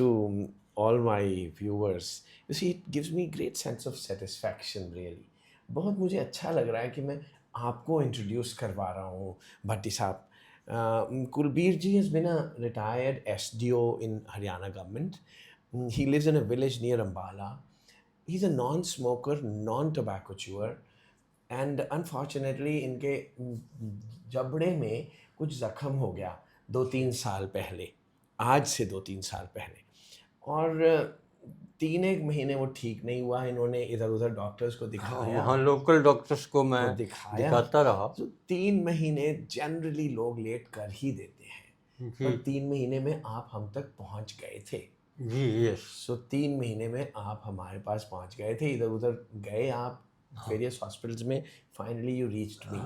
to all my viewers. You see, it gives me great sense of satisfaction really. बहुत मुझे अच्छा लग रहा है कि मैं आपको इंट्रोड्यूस करवा रहा हूँ भट्टी साहब. Kulbir ji has been a retired SDO in Haryana government. He lives in a village near Ambala. He's a non-smoker, non-tobacco chewer. And unfortunately इनके जबड़े में कुछ ज़ख्म हो गया 2-3 साल पहले, आज से 2-3 साल पहले. और 3 एक महीने वो ठीक नहीं हुआ. इन्होंने इधर उधर डॉक्टर्स को हाँ, दिखाया, वहाँ लोकल डॉक्टर्स को मैं दिखाया. दिखाता रहा. तो 3 महीने जनरली लोग लेट कर ही देते हैं, जी पर 3 महीने में आप हम तक पहुंच गए थे. जी यस. सो 3 महीने में आप हमारे पास पहुंच गए थे. इधर उधर गए आप वेरियस हॉस्पिटल्स में, फाइनली यू रीच्ड मी.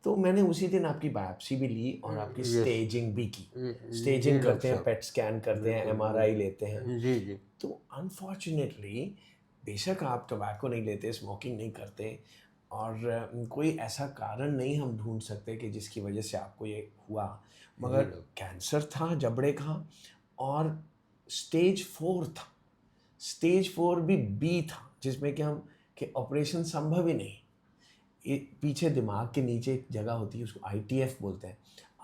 तो मैंने उसी दिन आपकी बायोप्सी भी ली और आपकी Yes. स्टेजिंग भी की. जी स्टेजिंग डॉक्टर करते हैं, साहब. पेट स्कैन करते हैं, बिल्कुल, MRI लेते हैं. जी जी तो अनफॉर्चुनेटली बेशक आप टोबैको नहीं लेते, स्मोकिंग नहीं करते, और कोई ऐसा कारण नहीं हम ढूंढ सकते कि जिसकी वजह से आपको ये हुआ, मगर कैंसर था जबड़े का, और स्टेज 4 था. स्टेज 4 भी बी था, जिसमें कि हम कि ऑपरेशन संभव ही नहीं. पीछे दिमाग के नीचे एक जगह होती है, उसको ITF बोलते हैं.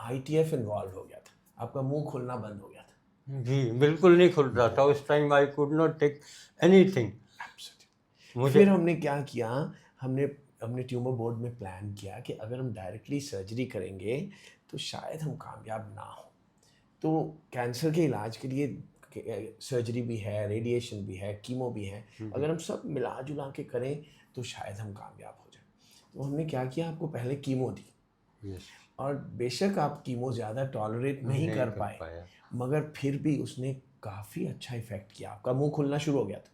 ITF इन्वॉल्व हो गया था, आपका मुंह खुलना बंद हो गया था. जी. बिल्कुल नहीं खुल रहा था उस time. I could not take anything. मुझे फिर हमने क्या किया, हमने हमने ट्यूमर बोर्ड में प्लान किया कि अगर हम डायरेक्टली सर्जरी करेंगे तो शायद हम कामयाब ना हो. तो कैंसर के इलाज के लिए सर्जरी भी है, रेडिएशन भी है, कीमो भी है. अगर हम सब मिला जुला के करें तो शायद हम कामयाब हो जाए. तो हमने क्या किया, आपको पहले कीमो दी, यस और बेशक आप कीमो ज़्यादा टॉलरेट नहीं कर पाए, पाया. मगर फिर भी उसने काफ़ी अच्छा इफेक्ट किया. आपका मुंह खुलना शुरू हो गया था.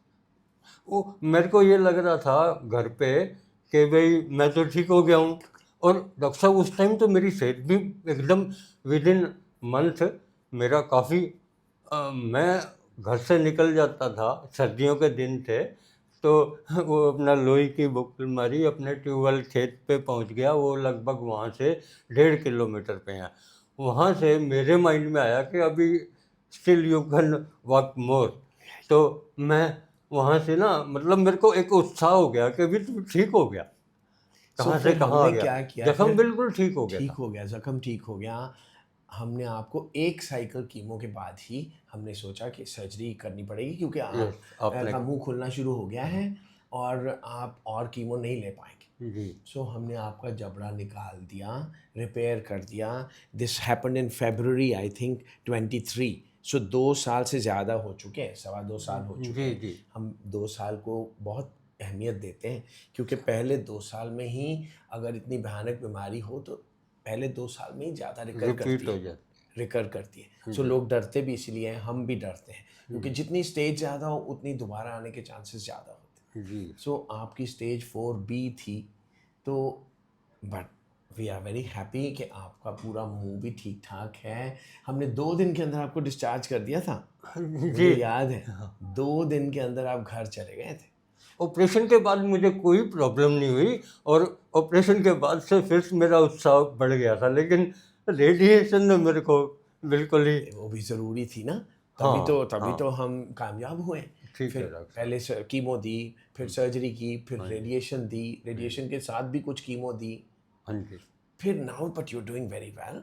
वो मेरे को ये लग रहा था घर पे कि भाई मैं तो ठीक हो गया हूँ. और डॉक्टर साहब उस टाइम तो मेरी सेहत भी एकदम विद इन मंथ मेरा काफ़ी मैं घर से निकल जाता था. सर्दियों के दिन थे तो वो अपना लोही की बुक मारी, अपने ट्यूबवेल खेत पे पहुंच गया. वो लगभग वहाँ से 1.5 किलोमीटर पे है. वहाँ से मेरे माइंड में आया कि अभी स्टिल यू कैन वॉक मोर. तो मैं वहाँ से ना, मतलब मेरे को एक उत्साह हो गया कि अभी तो ठीक हो गया. कहाँ से फिर कहाँ आ हमने गया. क्या किया, जख्म फिर बिल्कुल ठीक हो गया ठीक था. हो गया, जख्म ठीक हो गया. हमने आपको एक साइकिल कीमो के बाद ही हमने सोचा कि सर्जरी करनी पड़ेगी, क्योंकि यस आपने आपका मुंह खुलना शुरू हो गया है और आप और कीमो नहीं ले पाएंगे. जी सो हमने आपका जबड़ा निकाल दिया, रिपेयर कर दिया. This happened in February I think 23. सो 2 साल से ज़्यादा हो चुके हैं, 2.25 साल हो चुके जी हैं. जी हम 2 साल को बहुत अहमियत देते हैं, क्योंकि पहले 2 साल में ही अगर इतनी भयानक बीमारी हो तो पहले 2 साल में ही ज़्यादा रिपीट हो जाता. रिकर करती है. सो लोग डरते भी इसलिए हैं, हम भी डरते हैं, क्योंकि जितनी स्टेज ज़्यादा हो उतनी दोबारा आने के चांसेस ज़्यादा होते हैं. जी सो आपकी स्टेज 4B थी. तो but we are very happy कि आपका पूरा मुंह भी ठीक ठाक है. हमने 2 दिन के अंदर आपको डिस्चार्ज कर दिया था, मुझे जी. याद है. 2 दिन के अंदर आप घर चले गए थे. ऑपरेशन के बाद मुझे कोई प्रॉब्लम नहीं हुई. और ऑपरेशन के बाद से फिर मेरा उत्साह बढ़ गया था. लेकिन रेडिएशन ने मेरे को बिल्कुल ही. वो भी ज़रूरी थी ना. हाँ तभी हाँ तो हम कामयाब हुए. ठीक फिर है डॉक्टर साहब. पहले कीमो दी, फिर सर्जरी की, फिर रेडिएशन दी, रेडिएशन के साथ भी कुछ कीमो दी. हाँ जी फिर now but you are doing very well.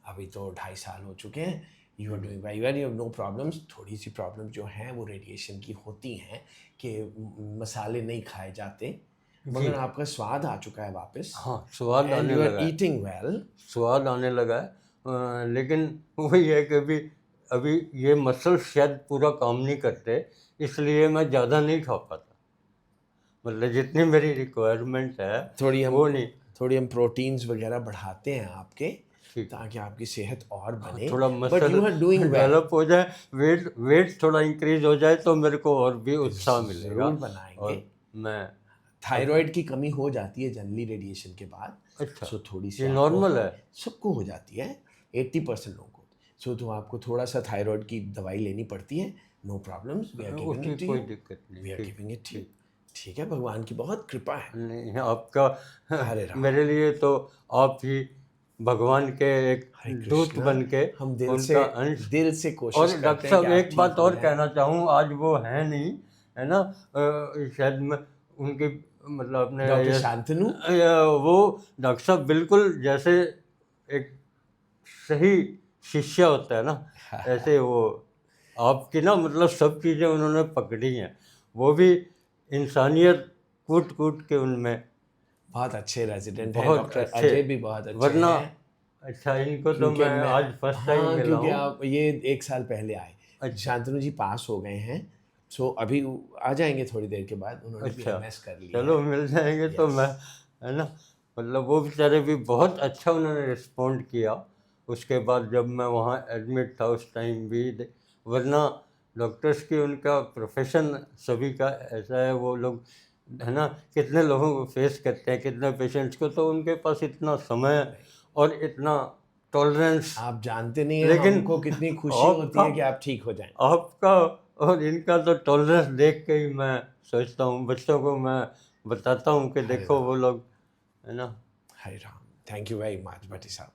अभी तो 2.5 साल हो चुके हैं. You are doing very well, you have no problems. थोड़ी सी प्रॉब्लम्स जो हैं वो रेडिएशन की होती हैं कि मसाले नहीं खाए जाते, मगर आपका स्वाद आ चुका है वापस. हाँ स्वाद एंड आने यू आर लगा है. Eating well. स्वाद आने लगा है. लेकिन वही है कि अभी ये मसल शायद पूरा काम नहीं करते, इसलिए मैं ज़्यादा नहीं खा पाता. मतलब जितनी मेरी रिक्वायरमेंट है वो नहीं. थोड़ी हम प्रोटीन्स वगैरह बढ़ाते हैं आपके, ठीक. ताकि आपकी सेहत और बने. थोड़ा but muscle you are doing well. Develop हो जाए, वेट थोड़ा इंक्रीज हो जाए तो मेरे को और भी उत्साह मिलेगा. ज़रूर बनाएंगे. और मैं थायराइड की कमी हो जाती है जनरली रेडिएशन के बाद. अच्छा सो थोड़ी सी ये आपको- नॉर्मल है. सबको हो जाती है, 80% लोगों को. सो तो आपको थोड़ा सा थायराइड की दवाई लेनी पड़ती है. No problems, we are giving उसकी इट टू कोई यू. दिक्कत नहीं. वी आर ठीक गिविंग इट टू यू. ठीक है, भगवान की बहुत कृपा है. नहीं आपका. अरे राम. मेरे लिए तो आप ही भगवान के एक हरे दूत कृष्णा, बन के हम दिल उनका अंश। से कोशिश और करते डॉक्टर हैं कि साहब आप एक ठीक बात हो और जाएं। कहना चाहूँ, आज वो है नहीं, है ना, शायद मैं उनकी मतलब अपने डॉक्टर शांतनु, वो डॉक्टर साहब बिल्कुल जैसे एक सही शिष्य होता है ना, ऐसे वो आपकी ना मतलब सब चीज़ें उन्होंने पकड़ी हैं। वो भी इंसानियत कूट कूट के उनमें बहुत अच्छे रेजिडेंट हैं। बहुत डॉक्टर अच्छे। अजय भी बहुत अच्छे वरना हैं। अच्छा, इनको तो क्योंकि मैं मैं, आज फर्स्ट टाइम हाँ, मिला क्योंकि हूँ। आप ये 1 साल पहले आए। अच्छा शांतनु जी पास हो गए हैं, सो अभी आ जाएंगे थोड़ी देर के बाद। उन्होंने भी अच्छा, एमएस कर ली चलो है। मिल जाएंगे तो यस, मैं, है ना, मतलब वो बेचारे भी बहुत अच्छा उन्होंने रिस्पॉन्ड किया। उसके बाद जब मैं वहाँ एडमिट था उस टाइम भी वरना डॉक्टर्स की उनका प्रोफेशन सभी का ऐसा है, वो लोग, है ना, कितने लोगों को फेस करते हैं, कितने पेशेंट्स को, तो उनके पास इतना समय और इतना टॉलरेंस। आप जानते नहीं हैं लेकिन हमको कितनी खुशी होती आपका है कि आप ठीक हो जाएं। आपका और इनका तो टॉलरेंस देख के ही मैं सोचता हूँ, बच्चों को मैं बताता हूँ कि हरे देखो राम, वो लोग, है ना। Hare Ram. Thank you very much Bhatti साहब।